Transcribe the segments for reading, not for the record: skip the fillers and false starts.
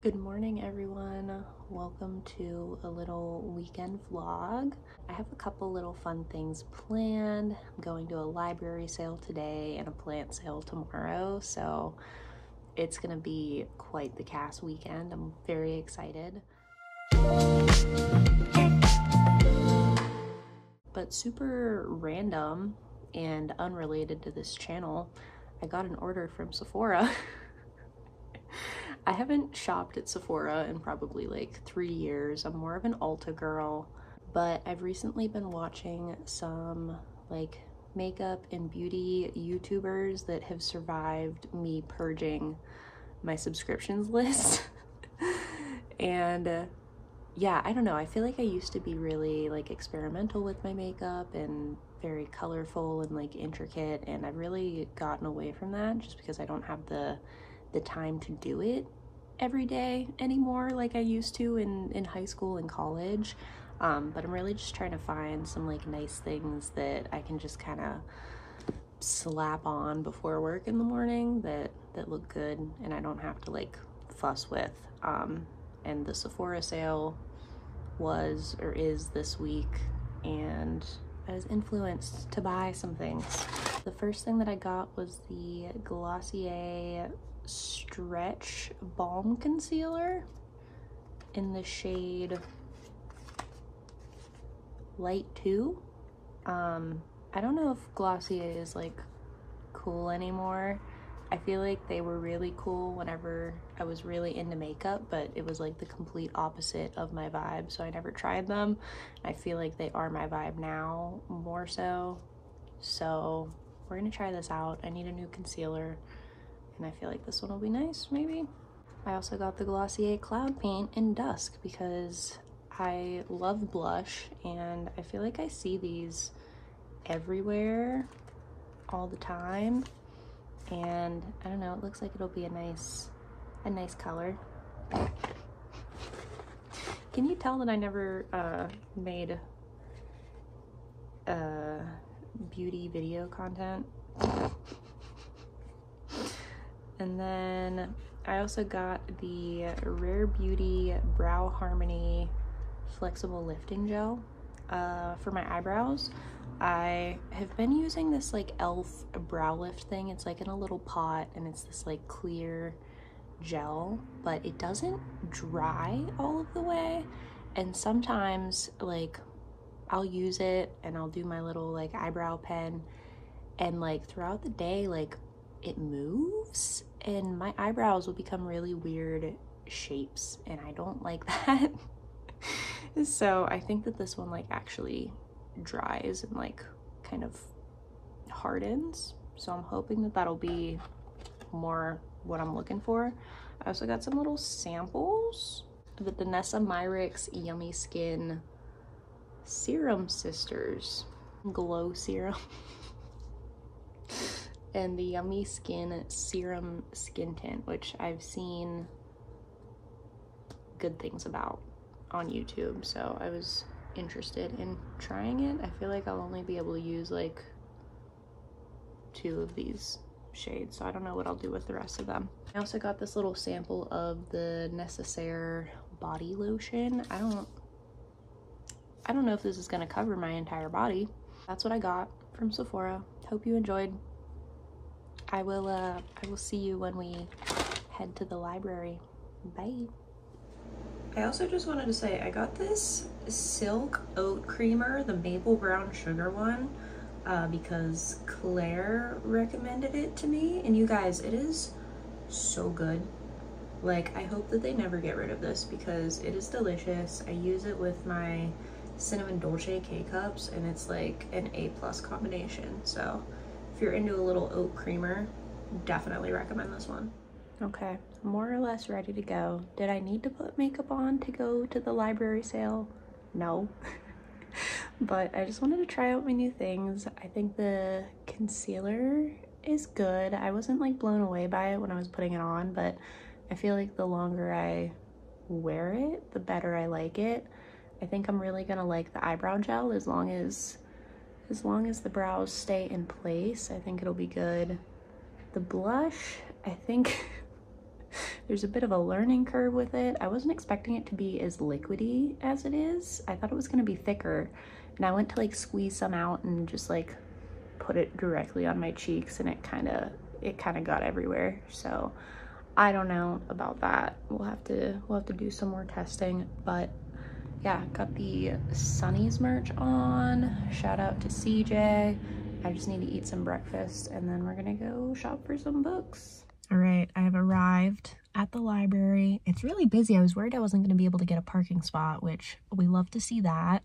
Good morning, everyone. Welcome to a little weekend vlog. I have a couple little fun things planned. I'm going to a library sale today and a plant sale tomorrow, so it's gonna be quite the cast weekend. I'm very excited. But super random and unrelated to this channel, I got an order from Sephora. I haven't shopped at Sephora in probably like 3 years. I'm more of an Ulta girl, but I've recently been watching some like makeup and beauty YouTubers that have survived me purging my subscriptions list. And yeah, I don't know, I feel like I used to be really like experimental with my makeup and very colorful and like intricate, and I've really gotten away from that just because I don't have the time to do it every day anymore like I used to in high school and college. But I'm really just trying to find some like nice things that I can just kind of slap on before work in the morning that look good and I don't have to like fuss with. And the Sephora sale was or is this week, and I was influenced to buy some things. The first thing that I got was the Glossier Stretch Balm Concealer in the shade Light 2. I don't know if Glossier is like cool anymore. I feel like they were really cool whenever I was really into makeup, but it was like the complete opposite of my vibe, so I never tried them. I feel like they are my vibe now more so. So we're gonna try this out. I need a new concealer, and I feel like this one will be nice, maybe. I also got the Glossier Cloud Paint in Dusk because I love blush, and I feel like I see these everywhere all the time. And I don't know, it looks like it'll be a nice color. Can you tell that I never made beauty video content? And then I also got the Rare Beauty Brow Harmony Flexible Lifting Gel for my eyebrows. I have been using this like elf brow lift thing. It's like in a little pot and it's this like clear gel, but it doesn't dry all of the way. And sometimes like I'll use it and I'll do my little like eyebrow pen, and like throughout the day like it moves and my eyebrows will become really weird shapes, and I don't like that. So I think that this one like actually dries and like kind of hardens, so I'm hoping that that'll be more what I'm looking for. I also got some little samples of the Danessa Myricks Yummy Skin Serum Sisters Glow Serum and the Yummy Skin Serum Skin Tint, which I've seen good things about on YouTube, so I was interested in trying it. I feel like I'll only be able to use like 2 of these shades, so I don't know what I'll do with the rest of them. I also got this little sample of the Necessaire body lotion. I don't know if this is going to cover my entire body. That's what I got from Sephora. Hope you enjoyed. I will see you when we head to the library. Bye. I also just wanted to say I got this Silk Oat Creamer, the maple brown sugar one, because Claire recommended it to me, and you guys, it is so good. Like, I hope that they never get rid of this because it is delicious. I use it with my cinnamon dolce K-cups and it's like an A+ combination. So if you're into a little oat creamer, definitely recommend this one. Okay, more or less ready to go. Did I need to put makeup on to go to the library sale? No. But I just wanted to try out my new things. I think the concealer is good. I wasn't like blown away by it when I was putting it on, but I feel like the longer I wear it, the better I like it. I think I'm really gonna like the eyebrow gel as long as the brows stay in place. I think it'll be good. The blush, I think there's a bit of a learning curve with it. I wasn't expecting it to be as liquidy as it is. I thought it was gonna be thicker, and I went to like squeeze some out and just like put it directly on my cheeks, and it kind of got everywhere. So I don't know about that. We'll have to do some more testing. But yeah, got the Sunny's merch on. Shout out to CJ. I just need to eat some breakfast and then we're gonna go shop for some books. All right, I have arrived at the library. It's really busy. I was worried I wasn't gonna be able to get a parking spot, which we love to see that.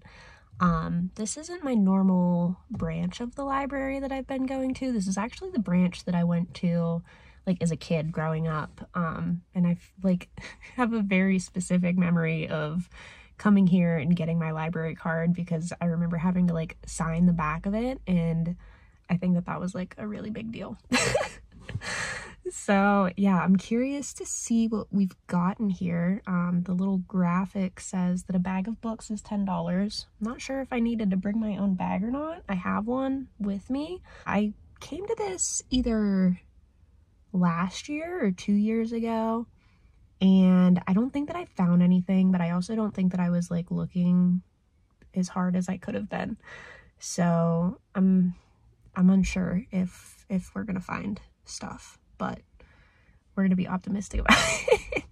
This isn't my normal branch of the library that I've been going to. This is actually the branch that I went to like as a kid growing up. And I like have a very specific memory of coming here and getting my library card because I remember having to like sign the back of it, and I think that was like a really big deal. So yeah, I'm curious to see what we've gotten here. The little graphic says that a bag of books is $10. I'm not sure if I needed to bring my own bag or not. I have one with me. I came to this either last year or 2 years ago, and I don't think that I found anything, but I also don't think that I was like looking as hard as I could have been. So I'm unsure if we're gonna find stuff, but we're gonna be optimistic about it.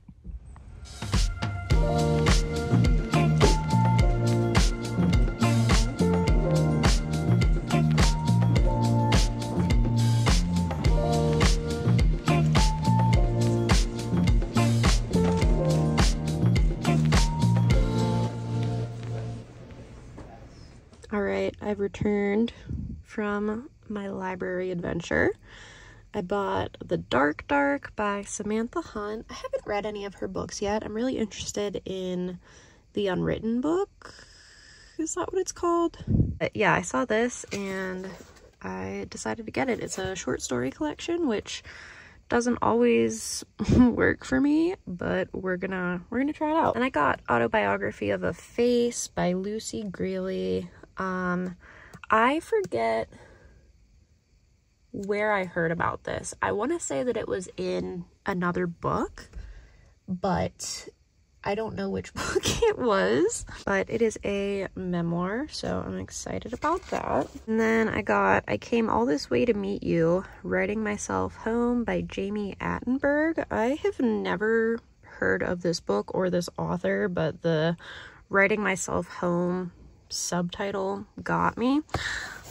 All right, I've returned from my library adventure. I bought The Dark Dark by Samantha Hunt. I haven't read any of her books yet. I'm really interested in the Unwritten book. Is that what it's called? But yeah, I saw this and I decided to get it. It's a short story collection, which doesn't always work for me, but we're gonna try it out. And I got Autobiography of a Face by Lucy Grealy. I forget where I heard about this. I want to say that it was in another book, but I don't know which book it was. But it is a memoir, so I'm excited about that. And then I Came All This Way to Meet You, Writing Myself Home by Jami Attenberg. I have never heard of this book or this author, but the Writing Myself Home subtitle got me.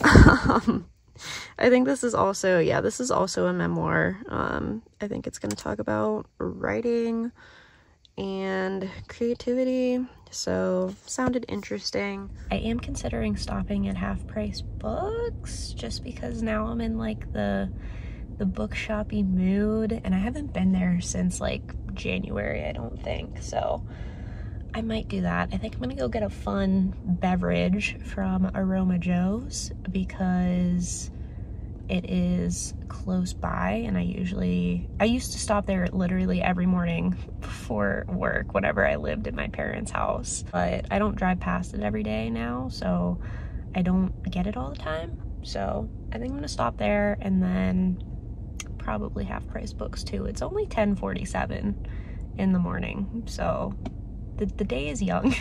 I think this is also, yeah, this is also a memoir. I think it's going to talk about writing and creativity, so sounded interesting. I am considering stopping at Half Price Books just because now I'm in like the bookshoppy mood, and I haven't been there since like January, I don't think, so I might do that. I think I'm gonna go get a fun beverage from Aroma Joe's because it is close by, and I used to stop there literally every morning before work whenever I lived in my parents' house, but I don't drive past it every day now, so I don't get it all the time. So I think I'm gonna stop there and then probably Half Price Books too. It's only 10:47 in the morning, so the day is young.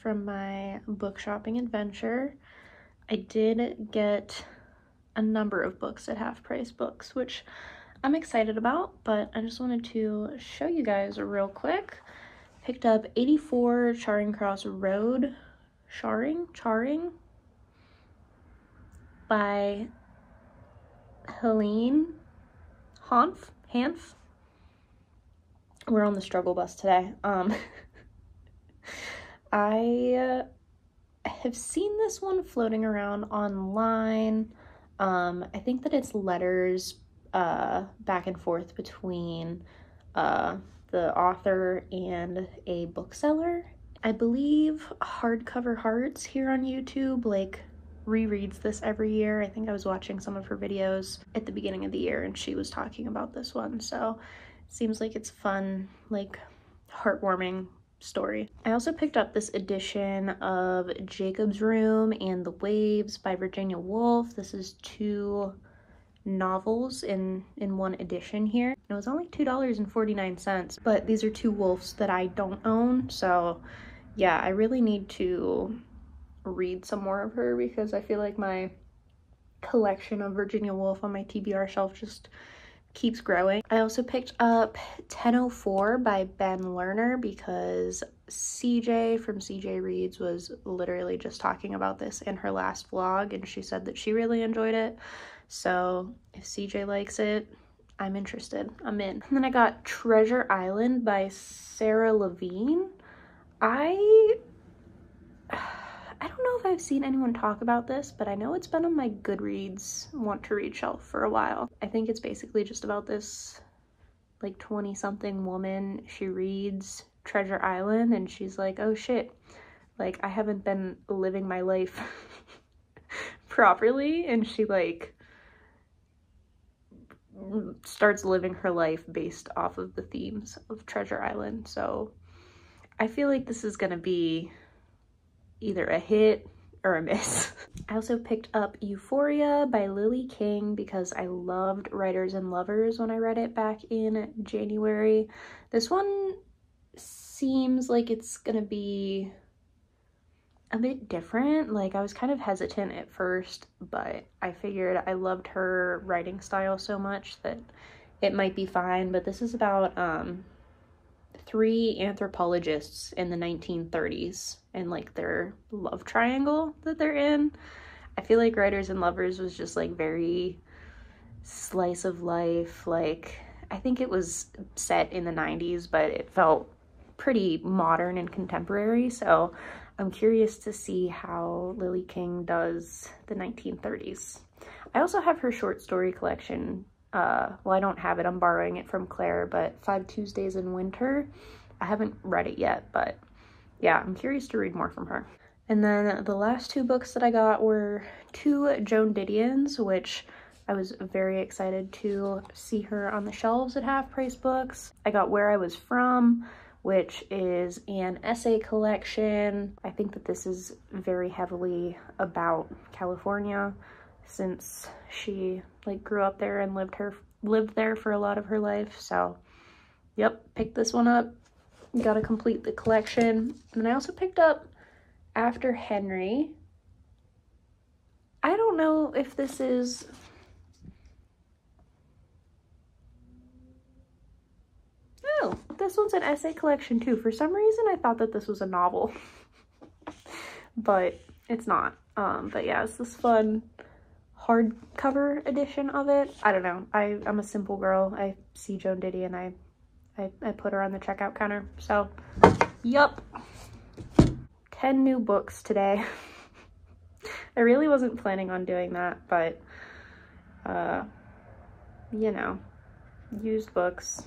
from my book shopping adventure. I did get a number of books at half price books, which I'm excited about, but I just wanted to show you guys real quick. Picked up 84 Charing Cross Road, charing by Helene, hanff. We're on the struggle bus today. I have seen this one floating around online. I think that it's letters back and forth between the author and a bookseller. I believe Hardcover Hearts here on YouTube like rereads this every year. I think I was watching some of her videos at the beginning of the year and she was talking about this one, so it seems like it's fun, like heartwarming story. I also picked up this edition of Jacob's Room and the Waves by Virginia Woolf. This is 2 novels in one edition here. It was only $2.49, but these are 2 Woolfs that I don't own, so yeah, I really need to read some more of her because I feel like my collection of Virginia Woolf on my TBR shelf just keeps growing. I also picked up 1004 by Ben Lerner because CJ from cjreads was literally just talking about this in her last vlog and she said that she really enjoyed it. So if CJ likes it, I'm interested. I'm in. And then I got Treasure Island by Sara Levine. I don't know if I've seen anyone talk about this, but I know it's been on my Goodreads want to read shelf for a while. I think it's basically just about this like 20-something woman. She reads Treasure Island and she's like, oh shit, like I haven't been living my life properly, and she like starts living her life based off of the themes of Treasure Island. So I feel like this is gonna be either a hit or a miss. I also picked up Euphoria by Lily King because I loved Writers and Lovers when I read it back in January. This one seems like it's gonna be a bit different. Like I was kind of hesitant at first, but I figured I loved her writing style so much that it might be fine. But this is about 3 anthropologists in the 1930s and like their love triangle that they're in. I feel like Writers and Lovers was just like very slice of life. Like I think it was set in the 90s, but it felt pretty modern and contemporary. So I'm curious to see how Lily King does the 1930s. I also have her short story collection. Well, I don't have it, I'm borrowing it from Claire, but 5 Tuesdays in Winter. I haven't read it yet, but yeah, I'm curious to read more from her. And then the last 2 books that I got were 2 Joan Didions, which I was very excited to see her on the shelves at Half Price Books. I got Where I Was From, which is an essay collection. I think that this is very heavily about California since she like grew up there and lived there for a lot of her life. So yep, picked this one up. Gotta complete the collection. And then I also picked up After Henry. I don't know if this is oh, this one's an essay collection too. For some reason I thought that this was a novel. But it's not. But yeah, it's this fun hardcover edition of it. I don't know. I'm a simple girl. I see Joan Didion and I put her on the checkout counter. So, yup. 10 new books today. I really wasn't planning on doing that, but you know, used books.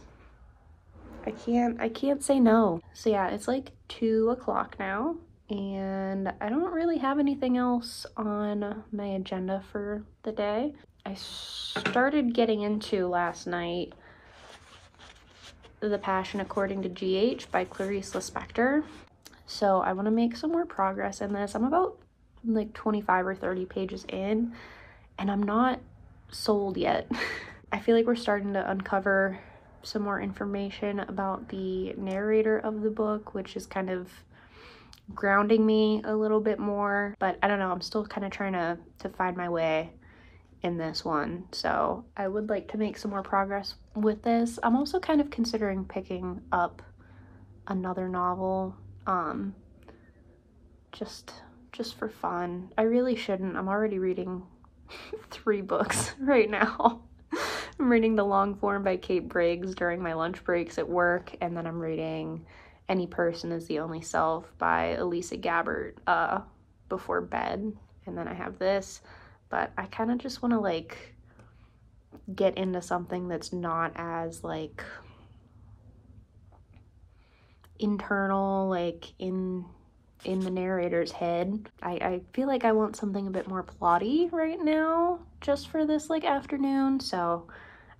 I can't say no. So yeah, it's like 2 o'clock now, and I don't really have anything else on my agenda for the day. I started getting into last night The Passion According to GH by Clarice Lispector. So I want to make some more progress in this. I'm about like 25 or 30 pages in, and I'm not sold yet. I feel like we're starting to uncover some more information about the narrator of the book, which is kind of grounding me a little bit more. But I don't know, I'm still kind of trying to find my way in this one. So I would like to make some more progress with this. I'm also kind of considering picking up another novel, just for fun. I really shouldn't. I'm already reading 3 books right now. I'm reading the long form by Briggs during my lunch breaks at work, and then I'm reading Any Person is the Only Self by Elisa Gabbert before bed. And then I have this, but I kind of just want to like get into something that's not as like internal, like in the narrator's head. I feel like I want something a bit more plotty right now just for this like afternoon. So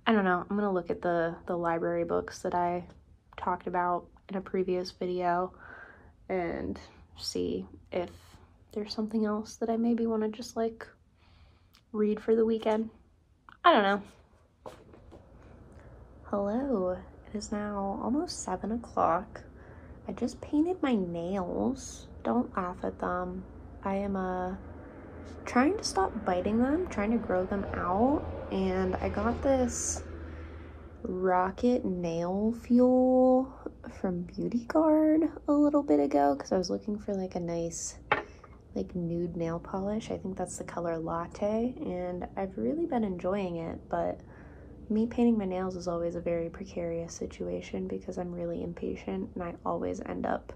I don't know, I'm gonna look at the library books that I talked about in a previous video and see if there's something else that I maybe want to just like read for the weekend. I don't know. Hello, it is now almost 7 o'clock. I just painted my nails. Don't laugh at them. I am trying to stop biting them, trying to grow them out, and I got this rocket nail fuel from Beauty Guard a little bit ago because I was looking for like a nice like nude nail polish. I think that's the color Latte, and I've really been enjoying it, but me painting my nails is always a very precarious situation because I'm really impatient and I always end up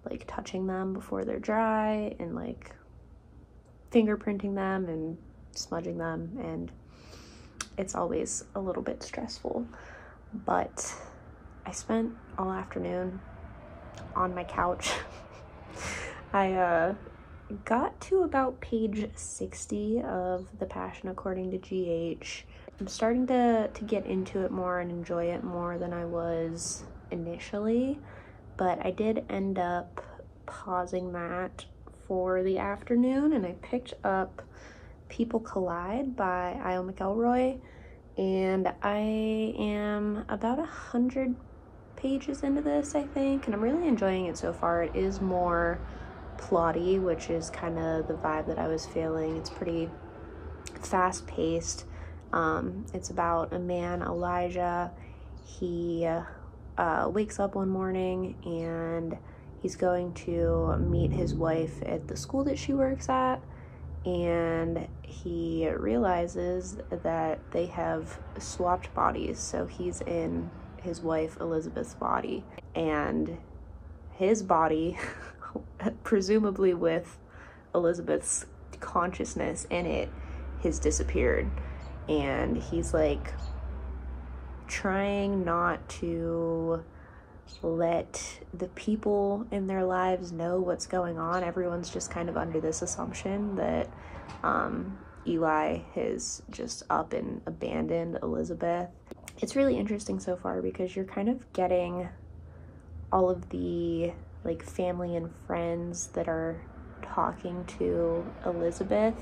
like touching them before they're dry and like fingerprinting them and smudging them, and it's always a little bit stressful. But I spent all afternoon on my couch. I got to about page 60 of The Passion According to G.H. I'm starting to get into it more and enjoy it more than I was initially, but I did end up pausing that for the afternoon, and I picked up People Collide by mcelroy, and I am about 100 pages into this, I think, and I'm really enjoying it so far. It is more plotty, which is kind of the vibe that I was feeling. It's pretty fast-paced. It's about a man, Elijah. He wakes up one morning and he's going to meet his wife at the school that she works at, and he realizes that they have swapped bodies. So he's in his wife Elizabeth's body, and his body, presumably with Elizabeth's consciousness in it, has disappeared. And he's like trying not to let the people in their lives know what's going on. Everyone's just kind of under this assumption that Eli has just up and abandoned Elizabeth. It's really interesting so far because you're kind of getting all of the like family and friends that are talking to Elizabeth.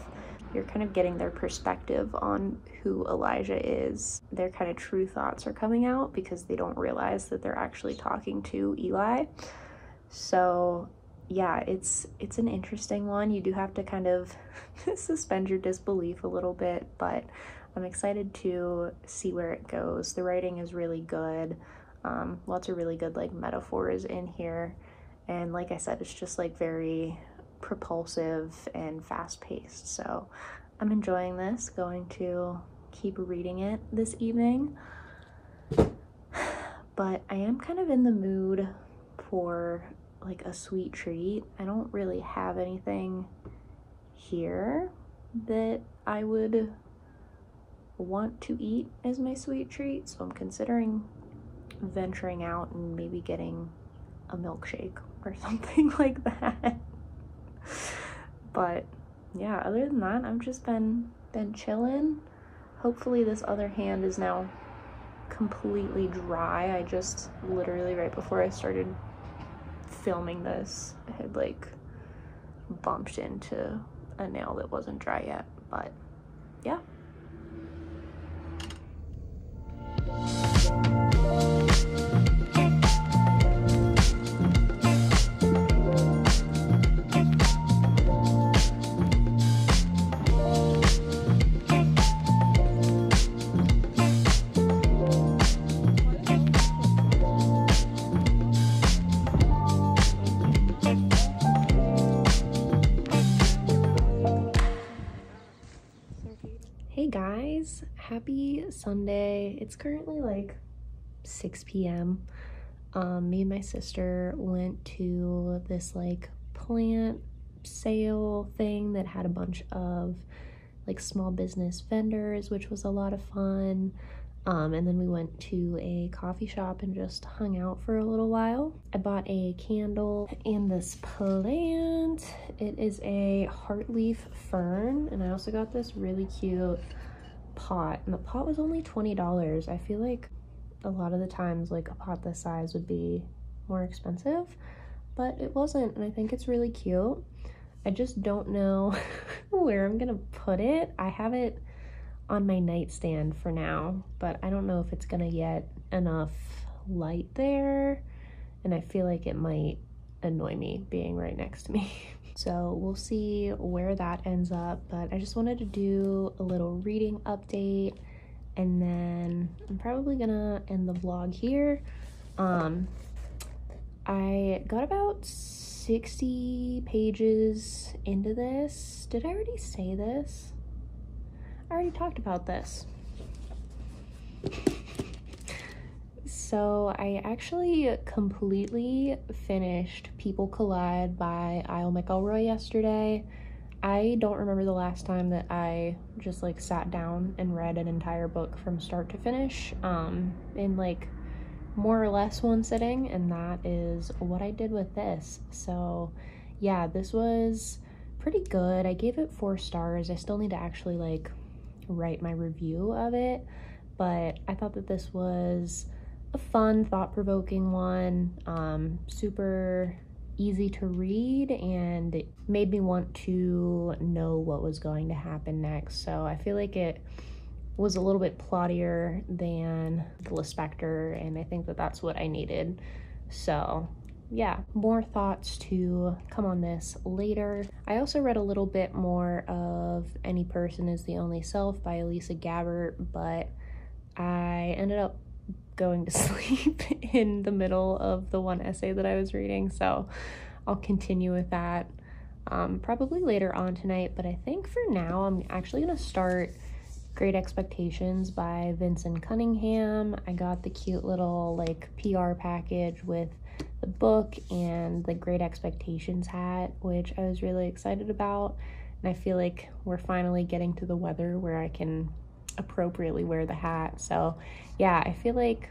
You're kind of getting their perspective on who Elijah is. Their kind of true thoughts are coming out because they don't realize that they're actually talking to Eli. So yeah, it's an interesting one. You do have to kind of suspend your disbelief a little bit, but I'm excited to see where it goes. The writing is really good. Lots of really good like metaphors in here. And like I said, it's just like very propulsive and fast-paced. So I'm enjoying this, going to keep reading it this evening. But I am kind of in the mood for like a sweet treat. I don't really have anything here that I would want to eat as my sweet treat, so I'm considering venturing out and maybe getting a milkshake or something like that. But yeah, other than that, I've just been chilling. Hopefully this other hand is now completely dry. I just literally right before I started filming this, I had like bumped into a nail that wasn't dry yet. But yeah. Hey guys, happy Sunday. It's currently like 6 p.m. Me and my sister went to this like plant sale thing that had a bunch of like small business vendors, which was a lot of fun. And then we went to a coffee shop and just hung out for a little while. I bought a candle and this plant. It is a heartleaf fern, and I also got this really cute pot, and the pot was only $20. I feel like a lot of the times like a pot this size would be more expensive, but it wasn't, and I think it's really cute. I just don't know where I'm gonna put it. I have it on my nightstand for now, but I don't know if it's gonna get enough light there, and I feel like it might annoy me being right next to me. So we'll see where that ends up, but I just wanted to do a little reading update, and then I'm probably gonna end the vlog here. I got about 60 pages into this. Did I already say this? I already talked about this. So I actually completely finished People Collide by mcelroy yesterday. I don't remember the last time that I just like sat down and read an entire book from start to finish in like more or less one sitting, and that is what I did with this. So yeah, this was pretty good. I gave it 4 stars. I still need to actually like write my review of it, but I thought that this was a fun, thought-provoking one, super easy to read, and it made me want to know what was going to happen next. So I feel like it was a little bit plottier than the Lispector, and I think that that's what I needed. So yeah, more thoughts to come on this later. I also read a little bit more of Any Person is the Only Self by Elisa Gabbert, but I ended up going to sleep in the middle of the one essay that I was reading, so I'll continue with that probably later on tonight. But I think for now I'm actually gonna start Great Expectations by Vinson Cunningham. I got the cute little like PR package with the book and the Great Expectations hat, which I was really excited about, and I feel like we're finally getting to the weather where I can appropriately wear the hat. So yeah, I feel like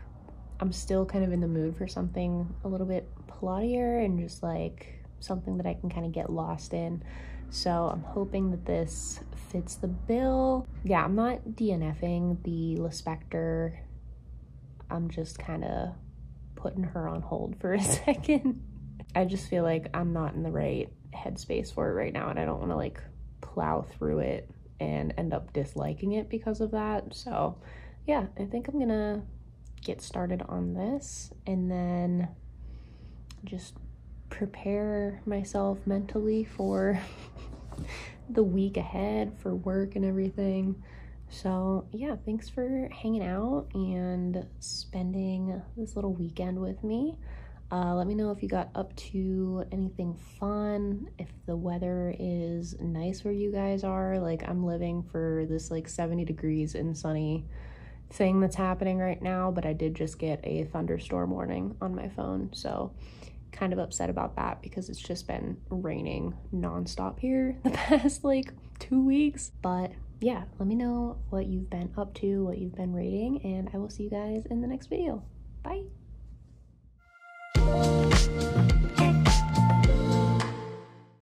I'm still kind of in the mood for something a little bit plottier and just like something that I can kind of get lost in. So I'm hoping that this fits the bill. Yeah, I'm not DNFing the Lispector. I'm just kind of putting her on hold for a second. I just feel like I'm not in the right headspace for it right now, and I don't want to like plow through it and end up disliking it because of that. So yeah, I think I'm gonna get started on this and then just prepare myself mentally for the week ahead for work and everything. So yeah, thanks for hanging out and spending this little weekend with me. Let me know if you got up to anything fun, if the weather is nice where you guys are. Like, I'm living for this like 70 degrees and sunny thing that's happening right now, but I did just get a thunderstorm warning on my phone, so kind of upset about that because it's just been raining nonstop here the past like 2 weeks. But yeah, let me know what you've been up to, what you've been reading, and I will see you guys in the next video. Bye.